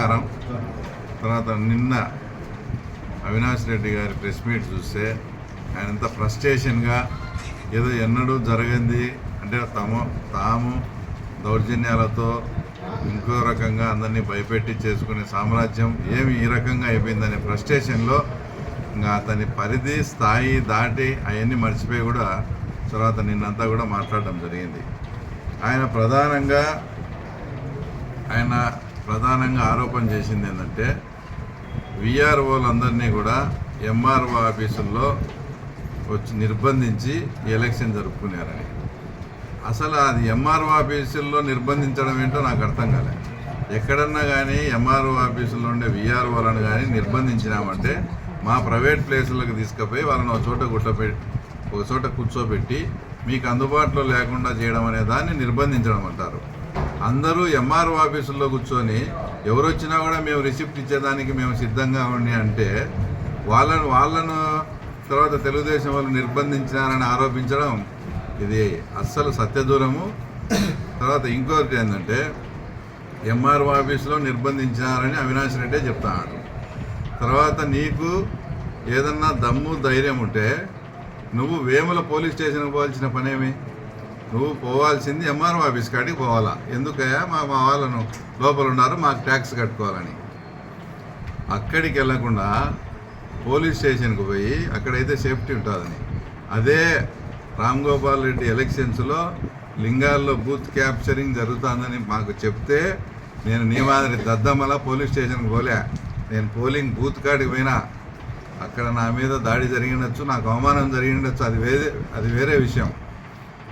నమస్కారం. తర్వాత నిన్న అవినాష్ రెడ్డి గారి ప్రెస్ మీట్ చూస్తే ఆయన ఎంత ఫ్రస్ట్రేషన్గా ఏదో ఎన్నడూ జరగంది అంటే తాము దౌర్జన్యాలతో ఇంకో రకంగా అందరినీ భయపెట్టి చేసుకునే సామ్రాజ్యం ఏమి ఈ రకంగా అయిపోయిందనే ఫ్రస్ట్రేషన్లో ఇంకా అతని పరిధి స్థాయి దాటి అవన్నీ మర్చిపోయి కూడా తర్వాత నిన్నంతా కూడా మాట్లాడడం జరిగింది. ఆయన ప్రధానంగా ఆరోపణ చేసింది ఏంటంటే విఆర్ఓలందరినీ కూడా ఎంఆర్ఓ ఆఫీసుల్లో వచ్చి నిర్బంధించి ఎలక్షన్ జరుపుకున్నారని. అసలు అది ఎంఆర్ఓ ఆఫీసుల్లో నిర్బంధించడం ఏంటో నాకు అర్థం కాలేదు. ఎక్కడన్నా కానీ ఎంఆర్ఓ ఆఫీసుల్లో ఉండే విఆర్ఓలను కానీ నిర్బంధించినామంటే మా ప్రైవేట్ ప్లేసులకు తీసుకుపోయి వాళ్ళని ఒక చోట కూర్చోబెట్టి మీకు అందుబాటులో లేకుండా చేయడం అనే దాన్ని నిర్బంధించడం అంటారు. అందరూ ఎంఆర్ఓ ఆఫీసుల్లో కూర్చొని ఎవరు వచ్చినా కూడా మేము రిసిప్ట్ ఇచ్చేదానికి మేము సిద్ధంగా ఉండి అంటే వాళ్ళను తర్వాత తెలుగుదేశం వాళ్ళు నిర్బంధించినారని ఆరోపించడం ఇది అస్సలు సత్యదూరము. తర్వాత ఇంకొకటి ఏంటంటే ఎంఆర్ఓ ఆఫీసులో నిర్బంధించినారని అవినాష్ రెడ్డి చెప్తాడు. తర్వాత నీకు ఏదన్నా దమ్ము ధైర్యం ఉంటే నువ్వు వేముల పోలీస్ స్టేషన్కి పోవాల్సిన పనేమి? నువ్వు పోవాల్సింది ఎంఆర్ఓ ఆఫీస్ కాడికి పోవాలా. ఎందుకయ్యా మా వాళ్ళను లోపల ఉన్నారు మాకు ట్యాక్స్ కట్టుకోవాలని. అక్కడికి వెళ్లకుండా పోలీస్ స్టేషన్కి పోయి అక్కడైతే సేఫ్టీ ఉంటుందని. అదే రామ్ గోపాల్ రెడ్డి ఎలక్షన్స్లో లింగాల్లో బూత్ క్యాప్చరింగ్ జరుగుతుందని మాకు చెప్తే నేను నీ మాదిరి దద్దమ్మల పోలీస్ స్టేషన్కి పోలే. నేను పోలింగ్ బూత్ కాడికి పోయినా. అక్కడ నా మీద దాడి జరిగినచ్చు, నాకు అవమానం జరిగినచ్చు, అది వేరే విషయం.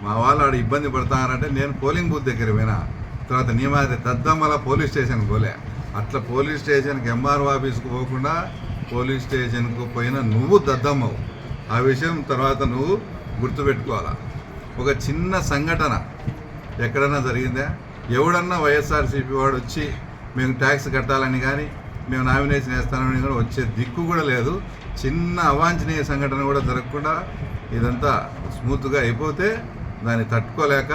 మా వాళ్ళు ఆడ ఇబ్బంది పడతారంటే నేను పోలింగ్ బూత్ దగ్గర పోయినా. తర్వాత నీ మాదిరి దద్దమ్మల పోలీస్ స్టేషన్కి పోలే. అట్లా పోలీస్ స్టేషన్కి ఎంఆర్ఓ ఆఫీస్కి పోకుండా పోలీస్ స్టేషన్కు పోయినా నువ్వు దద్దమ్మవు. ఆ విషయం తర్వాత నువ్వు గుర్తుపెట్టుకోవాలా. ఒక చిన్న సంఘటన ఎక్కడన్నా జరిగిందా? ఎవడన్నా వైఎస్ఆర్సీపీ వాడు వచ్చి మేము ట్యాక్స్ కట్టాలని కానీ మేము నామినేషన్ వేస్తానని కూడా వచ్చే దిక్కు కూడా లేదు. చిన్న అవాంఛనీయ సంఘటన కూడా జరగకుండా ఇదంతా స్మూత్గా అయిపోతే దాన్ని తట్టుకోలేక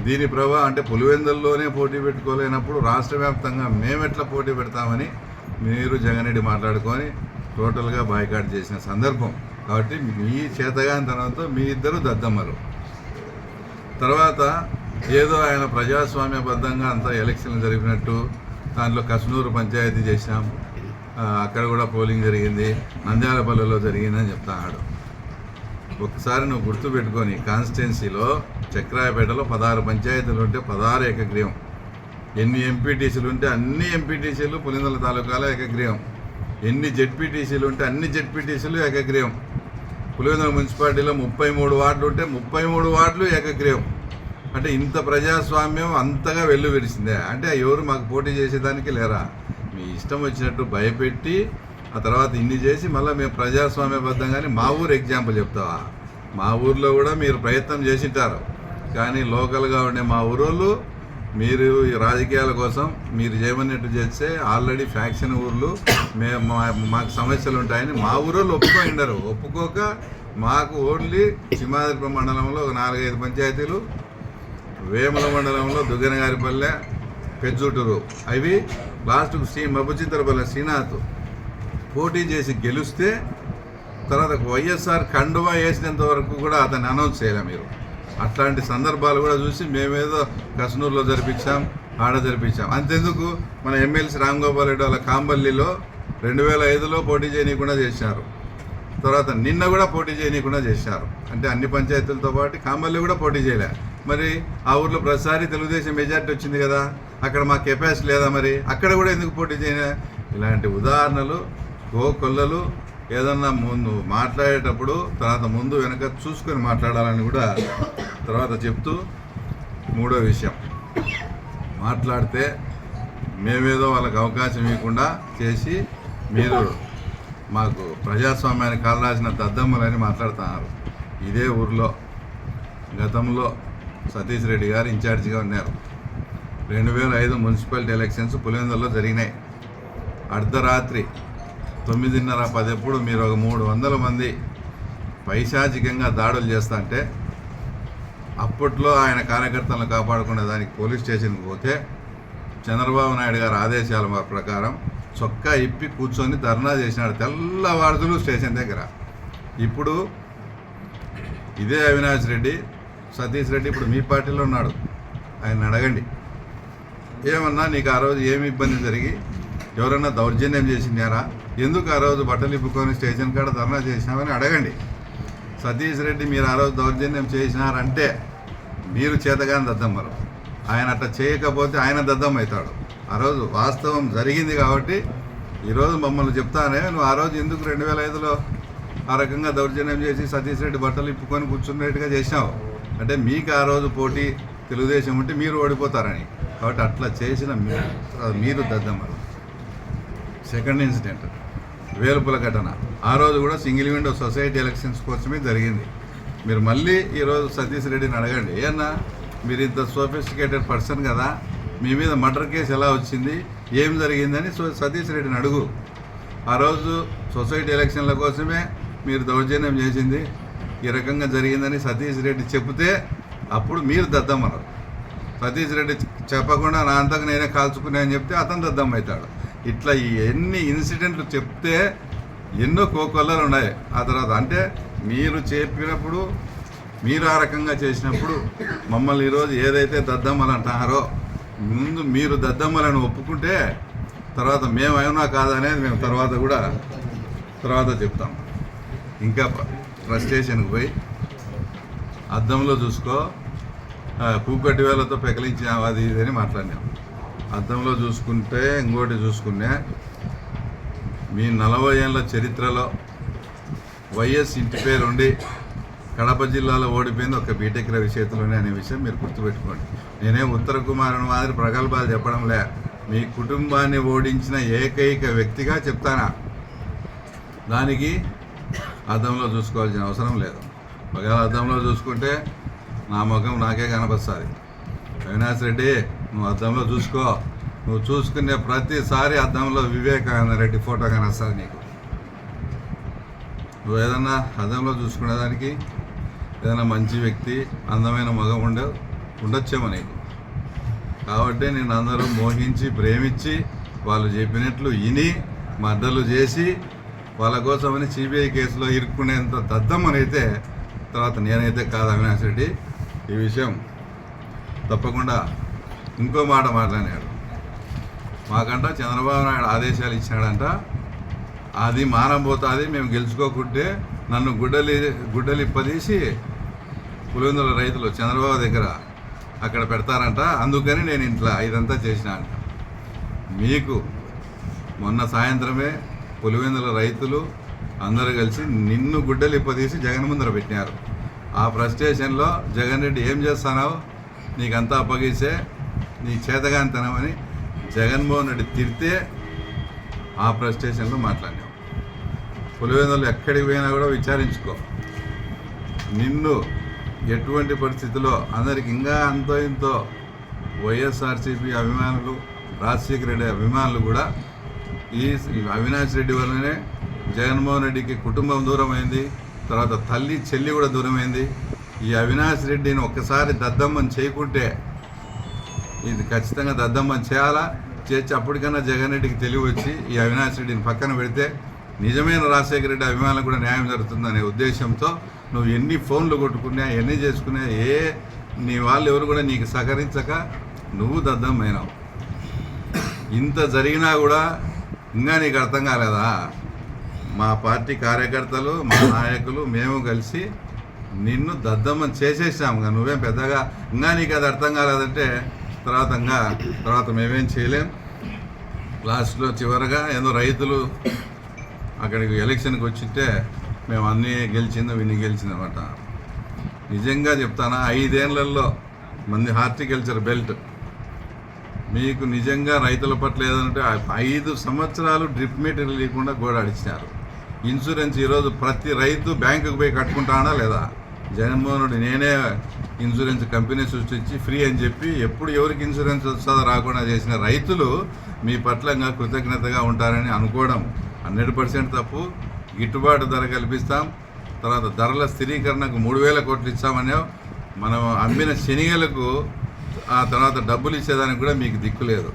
దీని ప్రభావం అంటే పులివెందుల్లోనే పోటీ పెట్టుకోలేనప్పుడు రాష్ట్ర వ్యాప్తంగా మేమెట్లా పోటీ పెడతామని మీరు జగన్ రెడ్డి మాట్లాడుకొని టోటల్గా బాయ్కాట్ చేసిన సందర్భం. కాబట్టి మీ చేతగానితనంతో మీ ఇద్దరు దద్దమ్మలు. తర్వాత ఏదో ఆయన ప్రజాస్వామ్యబద్ధంగా అంతా ఎలక్షన్లు జరిపినట్టు దాంట్లో కస్నూరు పంచాయతీ చేసినాం, అక్కడ కూడా పోలింగ్ జరిగింది, నంద్యాలపల్లిలో జరిగిందని చెప్తాడు. ఒకసారి నువ్వు గుర్తుపెట్టుకొని కాన్స్టిట్యున్సీలో చక్రాయపేటలో 16 పంచాయతీలు ఉంటే 16 ఏకగ్రీవం. ఎన్ని ఎంపీటీసీలు ఉంటే అన్ని ఎంపీటీసీలు పులివెందుల తాలూకాలో ఏకగ్రీవం. ఎన్ని జెడ్పీటీసీలు ఉంటే అన్ని జెడ్పీటీసీలు ఏకగ్రీవం. పులివెందుల మున్సిపాలిటీలో 33 వార్డులు ఉంటే 33 వార్డులు ఏకగ్రీవం. అంటే ఇంత ప్రజాస్వామ్యం అంతగా వెళ్ళు విరిసిందే. అంటే ఎవరు మాకు పోటీ చేసేదానికి లేరా? మీ ఇష్టం వచ్చినట్టు భయపెట్టి ఆ తర్వాత ఇన్ని చేసి మళ్ళీ మేము ప్రజాస్వామ్యబద్ధంగానే మా ఊరు ఎగ్జాంపుల్ చెప్తావా? మా ఊర్లో కూడా మీరు ప్రయత్నం చేసింటారు, కానీ లోకల్గా ఉండే మా ఊరోళ్ళు మీరు ఈ రాజకీయాల కోసం మీరు చేయమన్నట్టు చేస్తే ఆల్రెడీ ఫ్యాక్షన్ ఊర్లు మాకు సమస్యలు ఉంటాయని మా ఊరోళ్ళు ఒప్పుకోక మాకు ఓన్లీ సింహాద్రిపురం మండలంలో ఒక 4-5 పంచాయతీలు, వేముల మండలంలో దుగ్గనగారిపల్లె, పెజ్జుటూరు, అవి లాస్ట్కు మబ్బుచిత్తరపల్లె శ్రీనాథ్ పోటీ చేసి గెలిస్తే తర్వాత వైఎస్ఆర్ కండువా వేసినంత వరకు కూడా అతన్ని అనౌన్స్ చేయలే మీరు. అట్లాంటి సందర్భాలు కూడా చూసి మేమేదో కస్నూరులో జరిపించాం, ఆడ జరిపించాం. అంతెందుకు మన ఎమ్మెల్సీ రామ్ గోపాల్ రెడ్డి వాళ్ళ కాంబల్లిలో 2005లో పోటీ చేయనీయకుండా చేశారు. తర్వాత నిన్న కూడా పోటీ చేయనీయకుండా చేశారు. అంటే అన్ని పంచాయతీలతో పాటు కాంబల్లి కూడా పోటీ చేయలే. మరి ఆ ఊర్లో ప్రతిసారి తెలుగుదేశం మెజార్టీ వచ్చింది కదా, అక్కడ మా కెపాసిటీ లేదా? మరి అక్కడ కూడా ఎందుకు పోటీ చేయలే? ఇలాంటి ఉదాహరణలు కోకొల్లలు ఏదన్నా ముందు మాట్లాడేటప్పుడు తర్వాత ముందు వెనక చూసుకొని మాట్లాడాలని కూడా తర్వాత చెప్తూ, మూడో విషయం మాట్లాడితే మేమేదో వాళ్ళకి అవకాశం ఇవ్వకుండా చేసి మీరు మాకు ప్రజాస్వామ్యానికి కాలరాసిన దద్దమ్మలని మాట్లాడుతున్నారు. ఇదే ఊర్లో గతంలో సతీష్ రెడ్డి గారు ఇన్ఛార్జిగా ఉన్నారు. 2005 మున్సిపాలిటీ ఎలక్షన్స్ పులివెందుల్లో జరిగినాయి. అర్ధరాత్రి 9:30-10 ఎప్పుడు మీరు ఒక 300 మంది పైశాచికంగా దాడులు చేస్తుంటే అప్పట్లో ఆయన కార్యకర్తలను కాపాడుకునే దానికి పోలీస్ స్టేషన్కి పోతే చంద్రబాబు నాయుడు గారి ఆదేశాల ప్రకారం చొక్కా ఇప్పి కూర్చొని ధర్నా చేసినాడు తెల్లవారుదులు స్టేషన్ దగ్గర. ఇప్పుడు ఇదే అవినాష్ రెడ్డి, సతీష్ రెడ్డి ఇప్పుడు మీ పార్టీలో ఉన్నాడు, ఆయన అడగండి ఏమన్నా నీకు ఆ రోజు ఏమి ఇబ్బంది జరిగి ఎవరన్నా దౌర్జన్యం చేసినారా, ఎందుకు ఆ రోజు బట్టలు ఇప్పుకొని స్టేషన్ కాడ ధర్నా చేసినామని అడగండి. సతీష్ రెడ్డి మీరు ఆ రోజు దౌర్జన్యం చేసినారంటే మీరు చేతగాని దద్దమ్మరు, ఆయన అట్లా చేయకపోతే ఆయన దద్దం అవుతాడు. ఆ రోజు వాస్తవం జరిగింది కాబట్టి ఈరోజు మమ్మల్ని చెప్తానే నువ్వు ఆ రోజు ఎందుకు 2005లో ఆ రకంగా దౌర్జన్యం చేసి సతీష్ రెడ్డి బట్టలు ఇప్పుకొని కూర్చున్నట్టుగా చేసినావు అంటే మీకు ఆ రోజు పోటీ తెలుగుదేశం ఉంటే మీరు ఓడిపోతారని, కాబట్టి అట్లా చేసిన మీరు దద్దమ్మరు. సెకండ్ ఇన్సిడెంట్ వేలుపుల ఘటన, ఆ రోజు కూడా సింగిల్ విండో సొసైటీ ఎలక్షన్స్ కోసమే జరిగింది. మీరు మళ్ళీ ఈరోజు సతీష్ రెడ్డిని అడగండి, ఏమన్నా మీరు ఇంత సోఫిస్టికేటెడ్ పర్సన్ కదా, మీ మీద మర్డర్ కేసు ఎలా వచ్చింది, ఏం జరిగిందని సతీష్ రెడ్డిని అడుగు. ఆ రోజు సొసైటీ ఎలక్షన్ల కోసమే మీరు దౌర్జన్యం చేసింది ఈ రకంగా జరిగిందని సతీష్ రెడ్డి చెప్తే అప్పుడు మీరు దద్దమ్మరు. సతీష్ రెడ్డి చెప్పకుండా నా అంతకు నేనే కాల్చుకునే అని చెప్తే అతను దద్దమ్మ అవుతాడు. ఇట్లా ఎన్ని ఇన్సిడెంట్లు చెప్తే ఎన్నో కోకొల్లలు ఉన్నాయి. ఆ తర్వాత అంటే మీరు చెప్పినప్పుడు మీరు ఆ రకంగా చేసినప్పుడు మమ్మల్ని ఈరోజు ఏదైతే దద్దమ్మలు అంటున్నారో ముందు మీరు దద్దమ్మలను ఒప్పుకుంటే తర్వాత మేమైనా కాదనేది మేము తర్వాత చెప్తాం. ఇంకా ఫ్రస్ట్రేషన్కి పోయి అద్దంలో చూసుకో కూకటి వేలతో పెకలించిన అది ఇది అని మాట్లాడినాం. అద్దంలో చూసుకుంటే ఇంకోటి చూసుకునే మీ 40 ఏళ్ళ చరిత్రలో వైఎస్ ఇంటి పేరు ఉండి కడప జిల్లాలో ఓడిపోయింది ఒక బీటెక్ రవి చేతిలోనే అనే విషయం మీరు గుర్తుపెట్టుకోండి. నేనే ఉత్తర కుమారుని మాదిరి ప్రగల్భాలు చెప్పడంలే, మీ కుటుంబాన్ని ఓడించిన ఏకైక వ్యక్తిగా చెప్తానా. దానికి అద్దంలో చూసుకోవాల్సిన అవసరం లేదు. ఒకవేళ అద్దంలో చూసుకుంటే నా ముఖం నాకే కనపస్తుంది. అవినాష్ రెడ్డి నువ్వు అద్దంలో చూసుకో, నువ్వు చూసుకునే ప్రతిసారి అద్దంలో వివేకానంద రెడ్డి ఫోటో కనొస్తుంది నీకు. నువ్వు ఏదన్నా అద్దంలో చూసుకునేదానికి ఏదైనా మంచి వ్యక్తి అందమైన మగం ఉండొచ్చేమో నీకు. కాబట్టి నేను అందరూ మోహించి ప్రేమించి వాళ్ళు చెప్పినట్లు విని మద్దలు చేసి వాళ్ళ కోసమని సిబిఐ కేసులో ఇరుక్కునేంత దద్దమ్మనైతే తర్వాత నేనైతే కాదు అవినాష్ రెడ్డి. ఈ విషయం తప్పకుండా ఇంకో మాట మాట్లాడాడు. మాకంట చంద్రబాబు నాయుడు ఆదేశాలు ఇచ్చినాడంట, అది మానం పోతుంది, మేము గెలుచుకోకుంటే నన్ను గుడ్డలు ఇప్పదీసి పులివెందుల రైతులు చంద్రబాబు దగ్గర అక్కడ పెడతారంట, అందుకని నేను ఇంట్లో ఇదంతా చేసిన అంట. మీకు మొన్న సాయంత్రమే పులివెందుల రైతులు అందరూ కలిసి నిన్ను గుడ్డలు ఇప్పదీసి జగన్ ముందర పెట్టినారు. ఆ ఫ్రస్ట్రేషన్లో జగన్ రెడ్డి ఏం చేస్తున్నావు, నీకంతా అప్పగిస్తే నీ చేతగానితనమని జగన్మోహన్ రెడ్డి తిడితే ఆ ఫ్రస్ట్రేషన్లో మాట్లాడినావు. పులివెందులు ఎక్కడికి పోయినా కూడా విచారించుకో. నిన్ను ఎటువంటి పరిస్థితుల్లో అందరికి ఇంకా అంతో ఇంతో వైఎస్ఆర్సీపీ అభిమానులు, రాజశేఖర రెడ్డి అభిమానులు కూడా ఈ అవినాష్ రెడ్డి వల్లనే జగన్మోహన్ రెడ్డికి కుటుంబం దూరమైంది, తర్వాత తల్లి చెల్లి కూడా దూరమైంది. ఈ అవినాష్ రెడ్డిని ఒక్కసారి దద్దమ్మని చేయకుంటే ఇది ఖచ్చితంగా దద్దమ్మని చేయాలా, చేసి అప్పటికన్నా జగన్ రెడ్డికి తెలివి వచ్చి ఈ అవినాష్ రెడ్డిని పక్కన పెడితే నిజమైన రాజశేఖర రెడ్డి అభిమానులకు కూడా న్యాయం జరుగుతుందనే ఉద్దేశంతో నువ్వు ఎన్ని ఫోన్లు కొట్టుకున్నా ఎన్ని చేసుకున్నా నీ వాళ్ళు ఎవరు కూడా నీకు సహకరించక నువ్వు దద్దమైనావు. ఇంత జరిగినా కూడా ఇంకా నీకు అర్థం కాలేదా? మా పార్టీ కార్యకర్తలు, మా నాయకులు, మేము కలిసి నిన్ను దద్దమ్మని చేసేసాము. నువ్వేం పెద్దగా ఇంకా నీకు అది అర్థం కాలేదంటే తర్వాత మేమేం చేయలేం. లాస్ట్లో చివరగా ఏదో రైతులు అక్కడికి ఎలక్షన్కి వచ్చింటే మేము అన్నీ విన్ని గెలిచిందన్నమాట. నిజంగా చెప్తానా, 5 ఏళ్లలో మంది హార్టికల్చర్ బెల్ట్ మీకు నిజంగా రైతుల పట్ల ఏదంటే 5 సంవత్సరాలు డ్రిప్ మెటీరియల్ లేకుండా గోడాడిచ్చినారు. ఇన్సూరెన్స్ ఈరోజు ప్రతి రైతు బ్యాంకుకు పోయి కట్టుకుంటానా లేదా? జగన్మోహన్ రెడ్డి నేనే ఇన్సూరెన్స్ కంపెనీ సృష్టించి ఫ్రీ అని చెప్పి ఎప్పుడు ఎవరికి ఇన్సూరెన్స్ వస్తుందో రాకుండా చేసిన రైతులు మీ పట్ల కృతజ్ఞతగా ఉంటారని అనుకోవడం 100% తప్పు. గిట్టుబాటు ధర కల్పిస్తాం, తర్వాత ధరల స్థిరీకరణకు 3,000 కోట్లు ఇస్తామనే మనం అమ్మిన శనిగలకు ఆ తర్వాత డబ్బులు ఇచ్చేదానికి కూడా మీకు దిక్కు లేదు.